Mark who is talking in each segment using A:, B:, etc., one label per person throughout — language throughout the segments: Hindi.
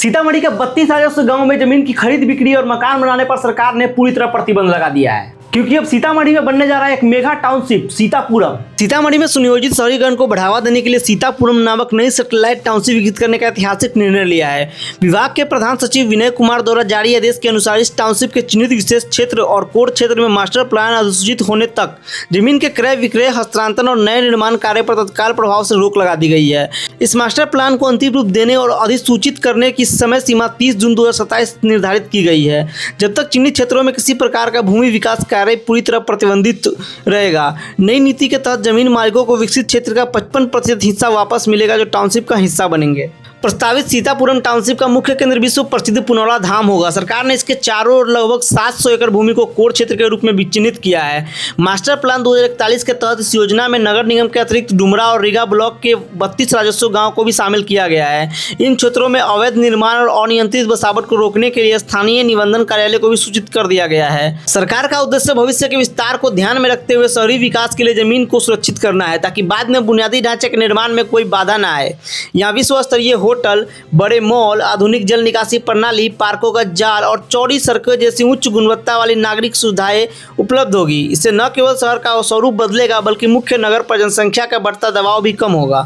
A: सीतामढ़ी के 32 राजस्व गांव में जमीन की खरीद बिक्री और मकान बनाने पर सरकार ने पूरी तरह प्रतिबंध लगा दिया है, क्योंकि अब सीतामढ़ी में बनने जा रहा है एक मेगा टाउनशिप सीतापुरम। सीतामढ़ी में सुनियोजित शहरीकरण को बढ़ावा देने के लिए सीतापुरम नामक नई सैटेलाइट टाउनशिप विकसित करने का ऐतिहासिक निर्णय लिया है। विभाग के प्रधान सचिव विनय कुमार द्वारा जारी आदेश के अनुसार इस टाउनशिप के चिन्हित विशेष क्षेत्र और कोर क्षेत्र में मास्टर प्लान अधिसूचित होने तक जमीन के क्रय विक्रय, हस्तांतरण और नए निर्माण कार्य पर तत्काल प्रभाव से रोक लगा दी गई है। इस मास्टर प्लान को अंतिम रूप देने और अधिसूचित करने की समय सीमा 30 जून 2027 निर्धारित की गई है। जब तक चिन्हित क्षेत्रों में किसी प्रकार का भूमि विकास कार्य पूरी तरह प्रतिबंधित रहेगा। नई नीति के तहत जमीन मालिकों को विकसित क्षेत्र का 55% हिस्सा वापस मिलेगा, जो टाउनशिप का हिस्सा बनेंगे। प्रस्तावित सीतापुरम टाउनशिप का मुख्य केंद्र विश्व प्रसिद्ध पुनौला धाम होगा। सरकार ने इसके चारों ओर लगभग 700 एकड़ भूमि को कोर क्षेत्र के रूप में चिन्हित किया है। मास्टर प्लान 2041 के तहत इस योजना में नगर निगम के अतिरिक्त डुमरा और रीगा ब्लॉक के 32 राजस्व गांव को भी शामिल किया गया है। इन क्षेत्रों में अवैध निर्माण और अनियंत्रित बसावट को रोकने के लिए स्थानीय निबंधन कार्यालय को भी सूचित कर दिया गया है। सरकार का उद्देश्य भविष्य के विस्तार को ध्यान में रखते हुए शहरी विकास के लिए जमीन को सुरक्षित करना है, ताकि बाद में बुनियादी ढांचे के निर्माण में कोई बाधा न आए। यहाँ विश्व स्तरीय होटल, बड़े मॉल, आधुनिक जल निकासी प्रणाली, पार्कों का जाल और चौड़ी सड़कें जैसी उच्च गुणवत्ता वाली नागरिक सुविधाएं उपलब्ध होगी। इससे न केवल शहर का स्वरूप बदलेगा, बल्कि मुख्य नगर पर जनसंख्या का बढ़ता दबाव भी कम होगा।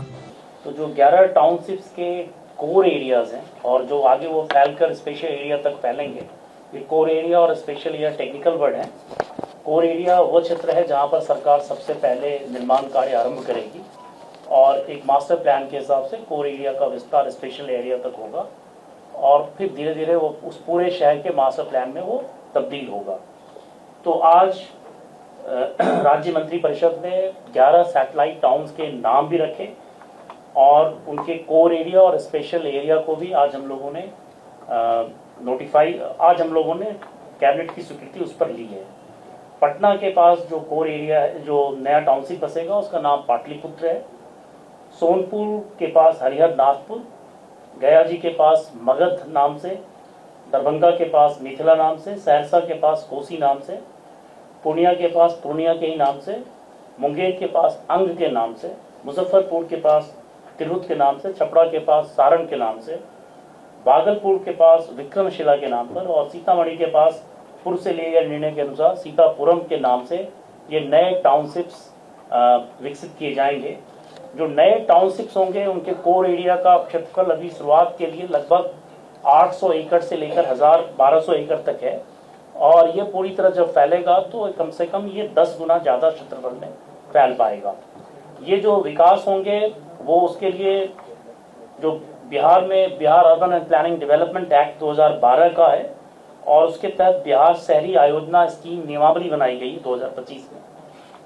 B: तो जो 11 टाउनशिप्स के कोर एरियाज हैं और जो आगे वो फैलकर स्पेशल एरिया तक फैलेंगे, ये कोर एरिया और स्पेशल एरिया टेक्निकल वर्ड है। कोर एरिया वो क्षेत्र है जहाँ पर सरकार सबसे पहले निर्माण कार्य आरंभ करेगी और एक मास्टर प्लान के हिसाब से कोर एरिया का विस्तार स्पेशल एरिया तक होगा और फिर धीरे धीरे वो उस पूरे शहर के मास्टर प्लान में वो तब्दील होगा। तो आज राज्य मंत्रिपरिषद ने 11 सैटेलाइट टाउन्स के नाम भी रखे और उनके कोर एरिया और स्पेशल एरिया को भी आज हम लोगों ने आज हम लोगों ने कैबिनेट की स्वीकृति उस पर ली है। पटना के पास जो कोर एरिया है, जो नया टाउनशिप बसेगा, उसका नाम पाटलिपुत्र है। सोनपुर के पास हरिहर नाथपुर, गया जी के पास मगध नाम से, दरभंगा के पास मिथिला नाम से, सहरसा के पास कोसी नाम से, पूर्णिया के पास पूर्णिया के ही नाम से, मुंगेर के पास अंग के नाम से, मुजफ्फरपुर के पास तिरहुत के नाम से, छपरा के पास सारण के नाम से, भागलपुर के पास विक्रमशिला के नाम पर और सीतामढ़ी के पास पूर्व से लिए गए निर्णय के अनुसार सीतापुरम के नाम से ये नए टाउनशिप्स विकसित किए जाएंगे। जो नए टाउनशिप्स होंगे उनके कोर एरिया का क्षेत्रफल अभी शुरुआत के लिए लगभग 800 एकड़ से लेकर 1200 एकड़ तक है और ये पूरी तरह जब फैलेगा तो कम से कम ये 10 गुना ज़्यादा क्षेत्रफल में फैल पाएगा। ये जो विकास होंगे वो उसके लिए जो Bihar urban and planning development act 2012 का है और उसके तहत बिहार शहरी आयोजना स्कीम नियमावली बनाई गई 2025 में।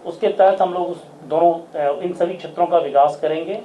B: उसके तहत हम लोग इन सभी क्षेत्रों का विकास करेंगे